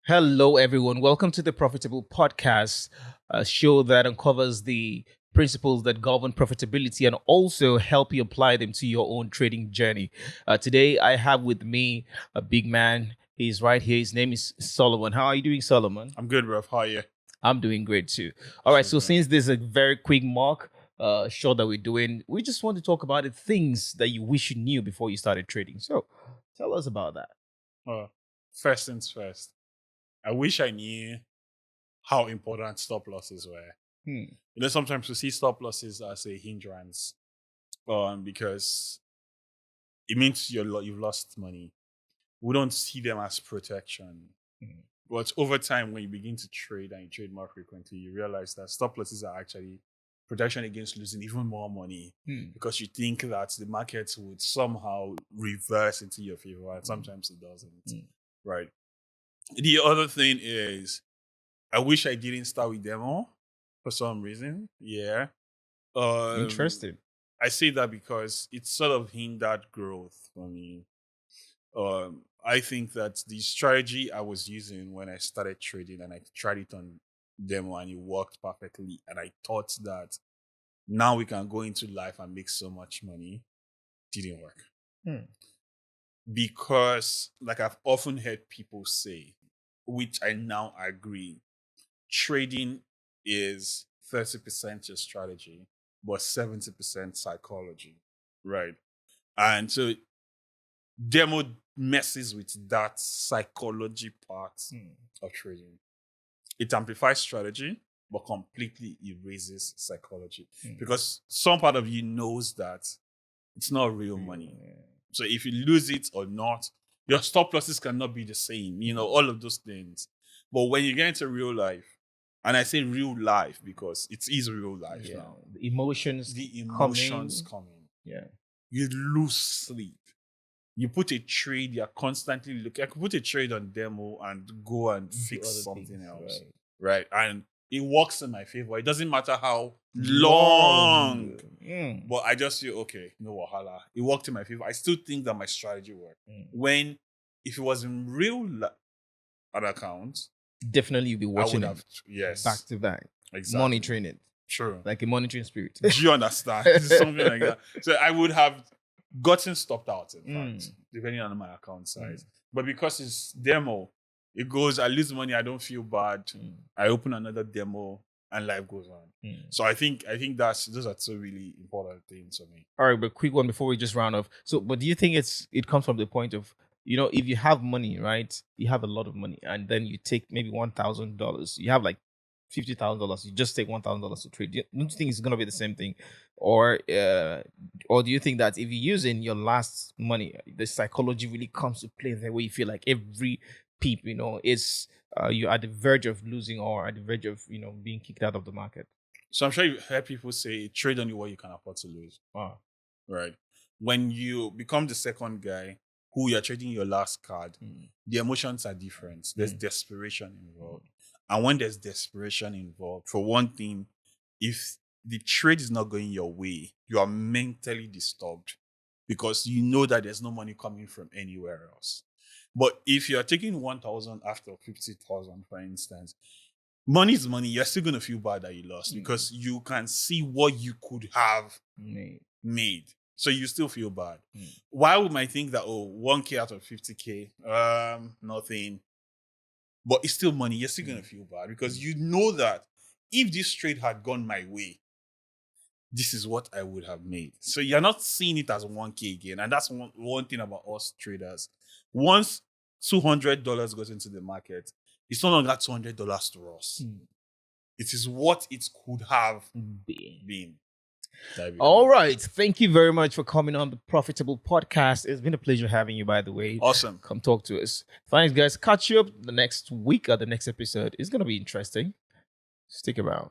Hello, everyone. Welcome to the Profitable Podcast, a show that uncovers the principles that govern profitability and also help you apply them to your own trading journey. Today, I have with me a big man. He's right here. His name is Solomon. How are you doing, Solomon? I'm good, bro. How are you? I'm doing great too. All right. So, Super. since this is a very quick mock show that we're doing, we just want to talk about the things that you wish you knew before you started trading. So, tell us about that. First things first. I wish I knew how important stop losses were. Sometimes we see stop losses as a hindrance, because it means you've lost money. We don't see them as protection. But over time, when you begin to trade and you trade more frequently, you realize that stop losses are actually protection against losing even more money, because you think that the market would somehow reverse into your favor, and sometimes it doesn't. Right. The other thing is, I wish I didn't start with demo for some reason. Yeah. Interesting. I say that because it sort of hindered growth for me. I think that the strategy I was using when I started trading and I tried it on demo and it worked perfectly, and I thought that now we can go into life and make so much money, didn't work. Because, like I've often heard people say, which I now agree, trading is 30% your strategy, but 70% psychology, right? And so demo messes with that psychology part of trading. It amplifies strategy, but completely erases psychology. Because some part of you knows that it's not real money. So if you lose it or not, your stop losses cannot be the same, all of those things. But when you get into real life, and I say real life because it is real life now. The emotions come in. Yeah. You lose sleep. You put a trade, you're constantly looking. I could put a trade on demo and go and fix something else. Right. And it works in my favor. It doesn't matter how long. But I just feel, okay, no wahala. It worked in my favor. I still think that my strategy worked. When, if it was in real an account, definitely you'll be watching I would have, yes, back to back. Exactly. Monitoring it. True. Like a monitoring spirit. Do you understand? Something like that. So I would have gotten stopped out, in fact, depending on my account size. But because it's demo, it goes, I lose money, I don't feel bad. I open another demo and life goes on. So I think those are two really important things for me. All right, but quick one before we just round off. So, but do you think it comes from the point of, if you have money, right? You have a lot of money, and then you take maybe $1,000. You have like $50,000. You just take $1,000 to trade. Don't you think it's gonna be the same thing, or do you think that if you're using your last money, the psychology really comes to play there, where you feel like every peep, is you're at the verge of losing or at the verge of being kicked out of the market? So I'm sure you've heard people say, trade only what you can afford to lose. Right. When you become the second guy who you're trading your last card, the emotions are different. There's desperation involved. And when there's desperation involved, for one thing, if the trade is not going your way, you are mentally disturbed because you know that there's no money coming from anywhere else. But if you're taking 1,000 after 50,000, for instance, money is money. You're still going to feel bad that you lost because you can see what you could have made. So you still feel bad. Why would I think that, 1K out of 50K, nothing. But it's still money. You're still going to feel bad because you know that if this trade had gone my way, this is what I would have made. So you're not seeing it as 1K again. And that's one thing about us traders. Once $200 goes into the market, it's no longer $200 to us. It is what it could have been. All right. Thank you very much for coming on the Profitable Podcast. It's been a pleasure having you, by the way. Awesome. Come talk to us. Thanks, guys. Catch you up the next week or the next episode. It's going to be interesting. Stick around.